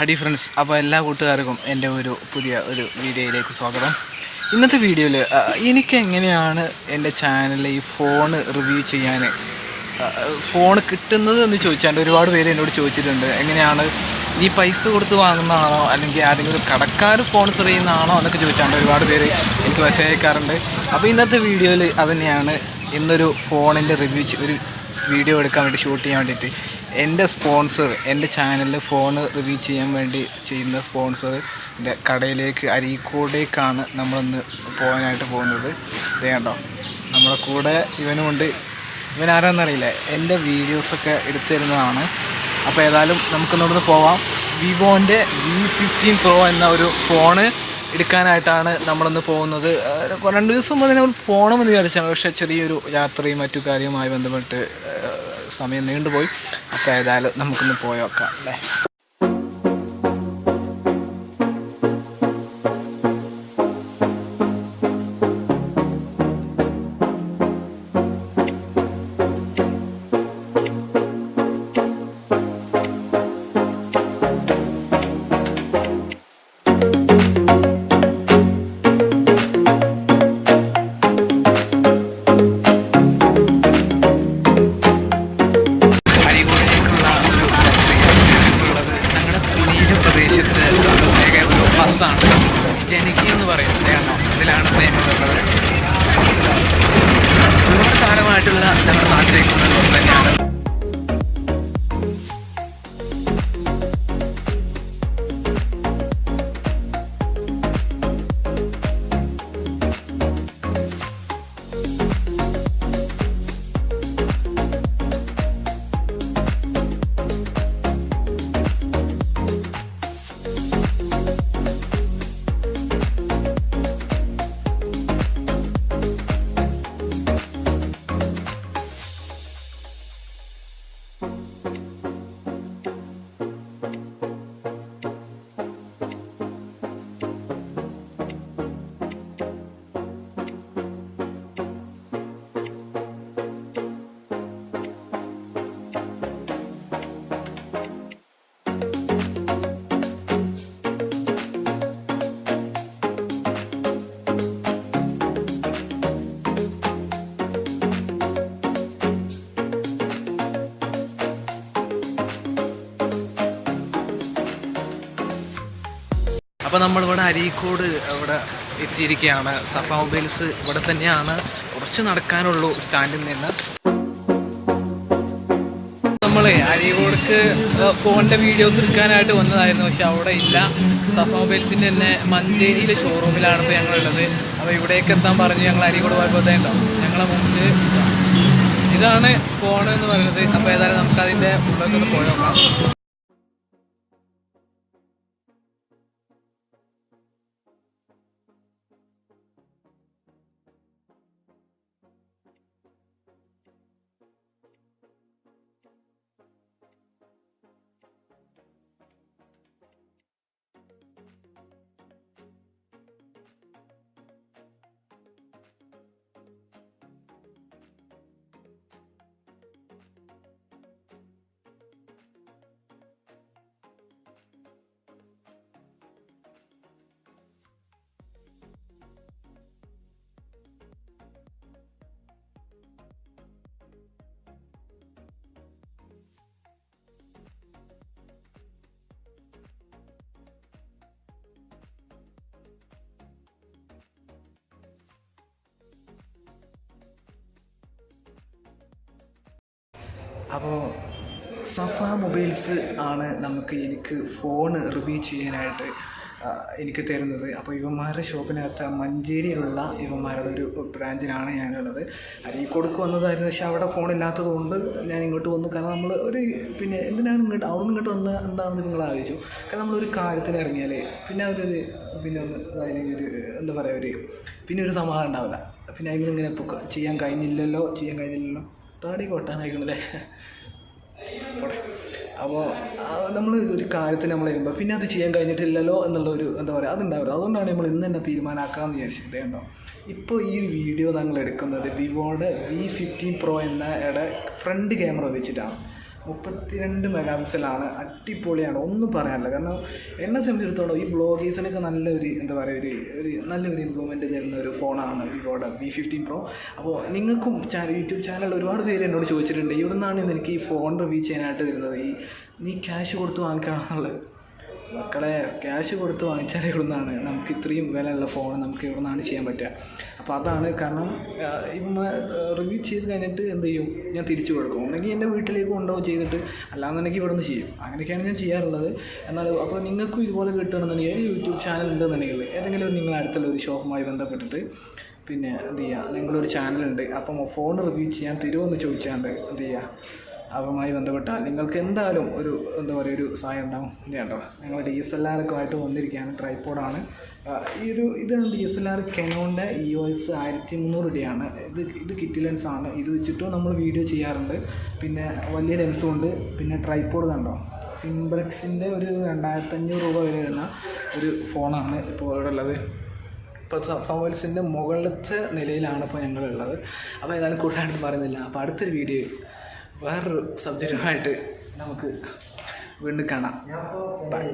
ഹഡി friends, അപ്പോൾ എല്ലാ കൂട്ടുകാർക്കും എൻ്റെ ഒരു പുതിയ ഒരു വീഡിയോയിലേക്ക് സ്വാഗതം. ഇന്നത്തെ വീഡിയോയിൽ എനിക്ക് എങ്ങനെയാണ് എൻ്റെ ചാനലിൽ ഈ ഫോൺ റിവ്യൂ ചെയ്യാൻ ഫോൺ കിട്ടുന്നത് എന്ന് ചോദിച്ചാൽ ഒരുപാട് പേര് എന്നോട് ചോദിച്ചിട്ടുണ്ട്. എങ്ങനെയാണ് ഈ പൈസ കൊടുത്ത് വാങ്ങുന്നതാണോ അല്ലെങ്കിൽ ആരെങ്കിലും കടക്കാർ സ്പോൺസർ ചെയ്യുന്നതാണോ എന്നൊക്കെ ചോദിച്ചാൽ ഒരുപാട് പേര് എനിക്ക് മെസ്സേജ് അയക്കാറുണ്ട്. അപ്പോൾ ഇന്നത്തെ വീഡിയോയിൽ അതുതന്നെയാണ്. ഇന്നൊരു ഫോണിൻ്റെ റിവ്യൂ ഒരു വീഡിയോ എടുക്കാൻ വേണ്ടി ഷൂട്ട് ചെയ്യാൻ വേണ്ടിയിട്ട് എൻ്റെ സ്പോൺസർ, എൻ്റെ ചാനലിൽ ഫോൺ റിവ്യൂ ചെയ്യാൻ വേണ്ടി ചെയ്യുന്ന സ്പോൺസറിൻ്റെ കടയിലേക്ക് അരീക്കോടേക്കാണ് നമ്മളിന്ന് പോകാനായിട്ട് പോകുന്നത്. ഇതേ കണ്ടോ, നമ്മളെ കൂടെ ഇവനുമുണ്ട്. ഇവൻ ആരാന്നറിയില്ല, എൻ്റെ വീഡിയോസൊക്കെ എടുത്തു തരുന്നതാണ്. അപ്പോൾ ഏതായാലും നമുക്കിന്നോടൊന്ന് പോവാം. വിവോൻ്റെ V15 Pro എന്ന ഒരു ഫോണ് എടുക്കാനായിട്ടാണ് നമ്മളിന്ന് പോകുന്നത്. 2 ദിവസം മുതൽ നമ്മൾ പോകണമെന്ന് വിചാരിച്ചാണ്, പക്ഷേ ചെറിയൊരു യാത്രയും മറ്റു കാര്യവുമായി ബന്ധപ്പെട്ട് സമയം നീണ്ടുപോയി. അപ്പോൾ ഏതായാലും നമുക്കൊന്ന് പോയേക്കാം അല്ലേ. ബസ്സാണ്, ജനകി എന്ന് പറയും. കാരണം ഇതിലാണ് ഞങ്ങളുള്ളത്. ഒരുപാട് കാലമായിട്ടുള്ള ഞങ്ങളുടെ നാട്ടിലേക്കുള്ള ബസ് തന്നെയാണ്. അപ്പോൾ നമ്മളിവിടെ അരീക്കോട് ഇവിടെ എത്തിയിരിക്കുകയാണ്. സഫ മൊബൈൽസ് ഇവിടെ തന്നെയാണ്, കുറച്ച് നടക്കാനുള്ളൂ സ്റ്റാൻഡിൽ നിന്ന്. നമ്മൾ അരീക്കോടക്ക് ഫോണിൻ്റെ വീഡിയോസ് എടുക്കാനായിട്ട് വന്നതായിരുന്നു, പക്ഷെ അവിടെ ഇല്ല. സഫ മൊബൈൽസിൻ്റെ തന്നെ മഞ്ചേരിയിലെ ഷോറൂമിലാണ് ഇപ്പോൾ ഞങ്ങളുള്ളത്. അപ്പോൾ ഇവിടേക്ക് എത്താൻ പറഞ്ഞ് ഞങ്ങൾ അരീക്കോട് പോയപ്പോൾ ഉണ്ടാവും ഞങ്ങളെ മുമ്പ് ഇതാണ് ഫോൺ എന്ന് പറയുന്നത്. അപ്പോൾ ഏതായാലും നമുക്കതിൻ്റെ ഉള്ളിലൊക്കെ പോയി നോക്കാം. അപ്പോൾ സഫ മൊബൈൽസ് ആണ് എനിക്ക് ഫോൺ റിവ്യൂ ചെയ്യാനായിട്ട് എനിക്ക് തരുന്നത്. അപ്പോൾ ഇവന്മാരുടെ ഷോപ്പിനകത്ത് മഞ്ചേരിയിലുള്ള ഇവന്മാരുടെ ഒരു ബ്രാഞ്ചിലാണ് ഞാനുള്ളത്. അരീക്കോടക്ക് വന്നതായിരുന്നു, പക്ഷേ അവിടെ ഫോണില്ലാത്തത് കൊണ്ട് ഞാൻ ഇങ്ങോട്ട് വന്നു. കാരണം നമ്മൾ പിന്നെ എന്തിനാണ് അവിടെ നിന്ന് ഇങ്ങോട്ട് വന്ന് എന്താണെന്ന് നിങ്ങൾ ആലോചിച്ചു. കാരണം നമ്മളൊരു കാര്യത്തിന് ഇറങ്ങിയാൽ പിന്നെ പിന്നെ ഒന്ന് അതിനൊരു എന്താ പറയുക, പിന്നെ ഒരു സമാധാനം ഉണ്ടാവില്ല. പിന്നെ അതിങ്ങനെ ചെയ്യാൻ കഴിഞ്ഞില്ലല്ലോ താടി കൊട്ടാനായിക്കണല്ലേ. അപ്പോൾ നമ്മൾ ഒരു കാര്യത്തിന് നമ്മൾ വരുമ്പോൾ പിന്നെ അത് ചെയ്യാൻ കഴിഞ്ഞിട്ടില്ലല്ലോ എന്നുള്ളൊരു എന്താ പറയുക അതുണ്ടാവില്ല. അതുകൊണ്ടാണ് നമ്മൾ ഇന്ന് തന്നെ തീരുമാനമാക്കാമെന്ന് വിചാരിച്ചത്. ഉണ്ടോ, ഇപ്പോൾ ഈ വീഡിയോ ഞങ്ങൾ എടുക്കുന്നത് വിവോയുടെ V15 Pro എന്നയുടെ ഫ്രണ്ട് ക്യാമറ വെച്ചിട്ടാണ്. 32 മെഗാ പിക്സലാണ്. അടിപൊളിയാണ്, ഒന്നും പറയാനില്ല. കാരണം എന്നെ സംബന്ധിച്ചിടത്തോളം ഈ ബ്ലോഗേഴ്സിനൊക്കെ നല്ലൊരു എന്താ പറയുക ഒരു നല്ലൊരു ഇമ്പ്രൂവ്മെൻറ്റ് തരുന്ന ഒരു ഫോണാണ് വിവോയുടെ V15 Pro. അപ്പോൾ നിങ്ങൾക്കും യൂട്യൂബ് ചാനൽ ഒരുപാട് പേര് എന്നോട് ചോദിച്ചിട്ടുണ്ട് ഇവിടെ നിന്നാണ് എനിക്ക് ഈ ഫോൺ റിവ്യൂ ചെയ്യാനായിട്ട് തരുന്നത്, നീ ക്യാഷ് കൊടുത്ത് വാങ്ങിക്കാണെന്നുള്ളത്. മക്കളെ, ക്യാഷ് കൊടുത്ത് വാങ്ങിച്ചാൽ ഇവിടെ നിന്നാണ് നമുക്ക് ഇത്രയും വിലയുള്ള ഫോൺ നമുക്ക് ഇവിടെ നിന്നാണ് ചെയ്യാൻ പറ്റുക. അപ്പോൾ അതാണ് കാരണം. ഇപ്പം റിവ്യൂ ചെയ്ത് കഴിഞ്ഞിട്ട് എന്ത് ചെയ്യും, ഞാൻ തിരിച്ചു കൊടുക്കും. അല്ലെങ്കിൽ എൻ്റെ വീട്ടിലേക്ക് കൊണ്ടുപോകും ചെയ്തിട്ട്, അല്ലാന്നുണ്ടെങ്കിൽ ഇവിടെ നിന്ന് ചെയ്യും. അങ്ങനെയൊക്കെയാണ് ഞാൻ ചെയ്യാറുള്ളത്. എന്നാൽ അപ്പോൾ നിങ്ങൾക്കും ഇതുപോലെ കിട്ടുകയാണെന്നുണ്ടെങ്കിൽ യൂട്യൂബ് ചാനൽ ഉണ്ടെന്നുണ്ടെങ്കിൽ ഏതെങ്കിലും നിങ്ങൾ അടുത്തുള്ള ഒരു ഷോപ്പുമായി ബന്ധപ്പെട്ടിട്ട് പിന്നെ എന്ത് ചെയ്യുക, നിങ്ങളൊരു ചാനലുണ്ട് അപ്പം ഫോൺ റിവ്യൂ ചെയ്യാൻ തരുമോ ചോദിച്ചാണ്ട് എന്ത് ചെയ്യുക, അവരുമായി ബന്ധപ്പെട്ടാൽ നിങ്ങൾക്ക് എന്തായാലും ഒരു എന്താ പറയുക ഒരു സഹായം ഉണ്ടാകും. കേട്ടോ, ഞങ്ങൾ DSLR ഒക്കെ ആയിട്ട് വന്നിരിക്കുകയാണ്. ട്രൈപ്പോഡാണ് ഇതാണ് DSLR കെനോണിൻ്റെ EOS 1300 രൂപയാണ്. ഇത് കിറ്റ് ലെൻസാണ്. ഇത് വെച്ചിട്ടും നമ്മൾ വീഡിയോ ചെയ്യാറുണ്ട്. പിന്നെ വലിയ ലെൻസും ഉണ്ട്. പിന്നെ ട്രൈപ്പോഡ് കണ്ടോ, സിംബ്രക്സിൻ്റെ ഒരു 2500 രൂപ വില വരുന്ന ഒരു ഫോണാണ് ഇപ്പോൾ ഇവിടെ ഉള്ളത്. ഇപ്പോൾ ഫവൽസിൻ്റെ മുകളിലത്തെ നിലയിലാണ് ഇപ്പോൾ ഞങ്ങളുള്ളത്. അപ്പോൾ ഏതായാലും കൂടുതലായിട്ട് പറയുന്നില്ല. അപ്പോൾ അടുത്തൊരു വീഡിയോ വേറൊരു സബ്ജക്റ്റുമായിട്ട് നമുക്ക് വീണ്ടും കാണാം. ബൈ.